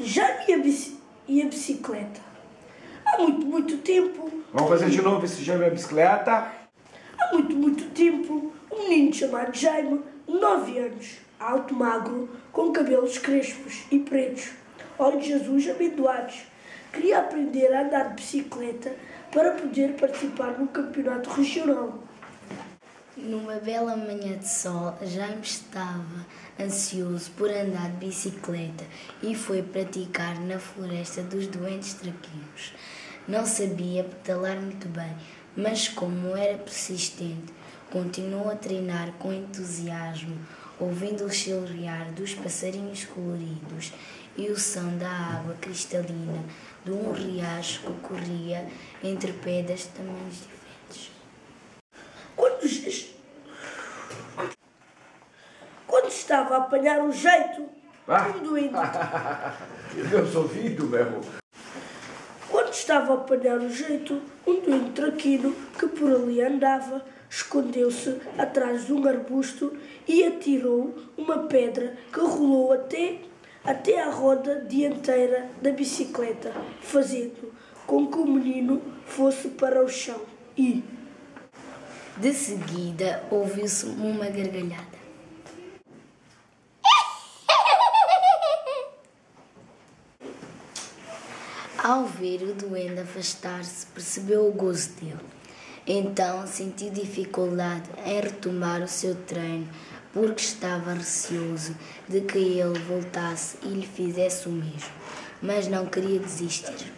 Jaime e a bicicleta. Há muito tempo... Vamos fazer de novo esse Jaime e a bicicleta? Há muito tempo, um menino chamado Jaime, 9 anos, alto, magro, com cabelos crespos e pretos, olhos azuis amendoados, queria aprender a andar de bicicleta para poder participar no campeonato regional. Numa bela manhã de sol, Jaime estava ansioso por andar de bicicleta e foi praticar na floresta dos Doentes Traquinos. Não sabia pedalar muito bem, mas como era persistente, continuou a treinar com entusiasmo, ouvindo o chilrear dos passarinhos coloridos e o som da água cristalina de um riacho que corria entre pedras de tamanhos diferentes. Quando estava a apanhar o jeito, um doente... Meus ouvidos, meu. Quando estava a apanhar o jeito, um doente traquino que por ali andava, escondeu-se atrás de um arbusto e atirou uma pedra que rolou até à roda dianteira da bicicleta, fazendo com que o menino fosse para o chão e... De seguida, ouviu-se uma gargalhada. Ao ver o duende afastar-se, percebeu o gozo dele. Então sentiu dificuldade em retomar o seu treino, porque estava receoso de que ele voltasse e lhe fizesse o mesmo, mas não queria desistir.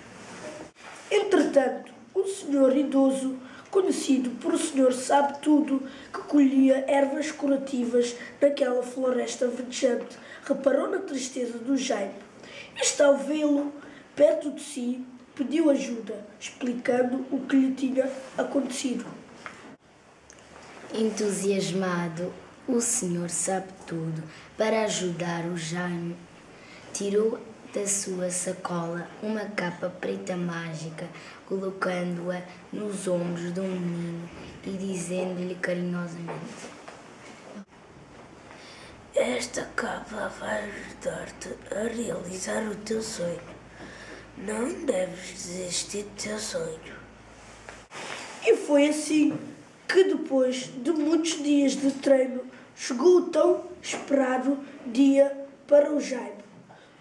Entretanto, um senhor idoso, conhecido por o senhor sabe-tudo, que colhia ervas curativas naquela floresta verdejante, reparou na tristeza do Jaime. Este, ao vê-lo perto de si, pediu ajuda, explicando o que lhe tinha acontecido. Entusiasmado, o senhor sabe-tudo, para ajudar o Jaime, tirou da sua sacola uma capa preta mágica, colocando-a nos ombros do menino e dizendo-lhe carinhosamente: Esta capa vai ajudar-te a realizar o teu sonho. Não deves desistir do teu sonho. E foi assim que, depois de muitos dias de treino, chegou o tão esperado dia para o Jaime.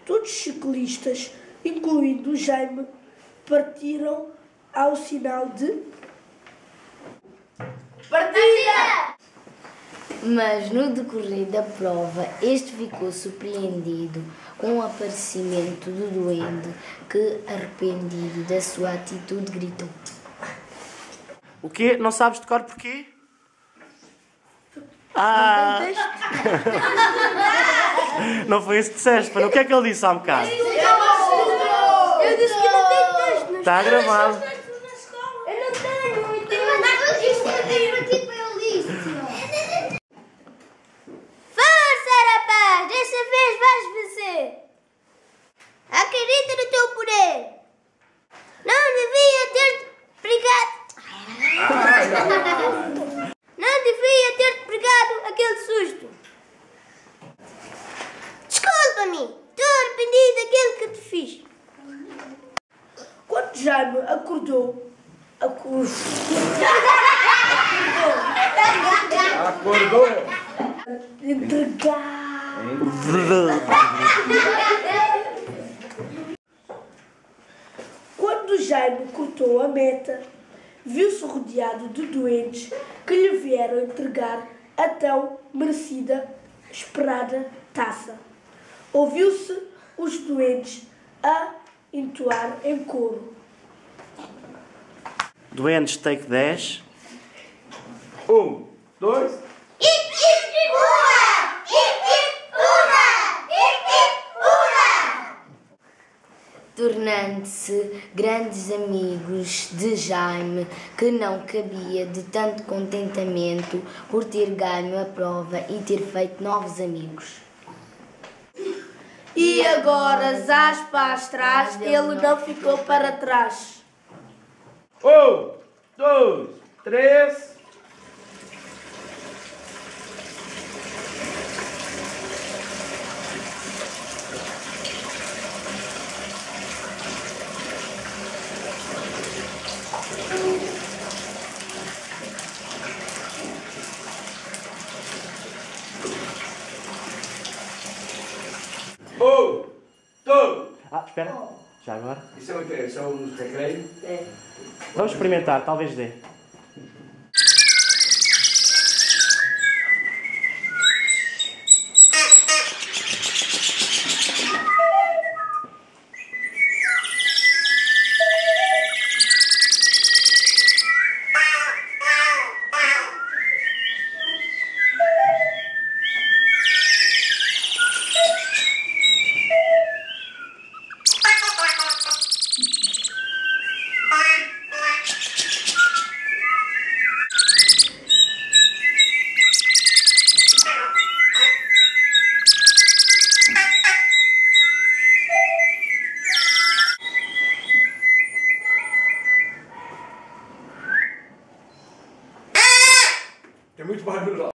Todos os ciclistas, incluindo o Jaime, partiram ao sinal de partida! Mas no decorrer da prova, este ficou surpreendido com o aparecimento do duende que, arrependido da sua atitude, gritou: O quê? Não sabes de cor porquê? Não foi isso que disseste, para o que é que ele disse há um bocado? Eu disse que não tenho texto. Está gravado. Eu não tenho. Mas isto eu tenho aqui para eu ler. Força, rapaz! Desta vez vais vencer. Acredita no teu poder. Não devia ter pregado. Não devia ter pregado aquele susto. Desculpa-me. Estou arrependido daquilo que te fiz. Quando Jaime acordou. Entregar. Quando Jaime cortou a meta, viu-se rodeado de doentes que lhe vieram entregar a tão merecida, esperada taça. Ouviu-se os doentes a entoar em coro: Doentes, take 10. 1, 2... tornando-se grandes amigos de Jaime, que não cabia de tanto contentamento por ter ganho a prova e ter feito novos amigos. E agora, zás para trás, ele não ficou para trás. 1, 2, 3... Ah, espera. Já agora. Isso é um recreio? É. Vamos experimentar, talvez dê. Tem muito barulho lá.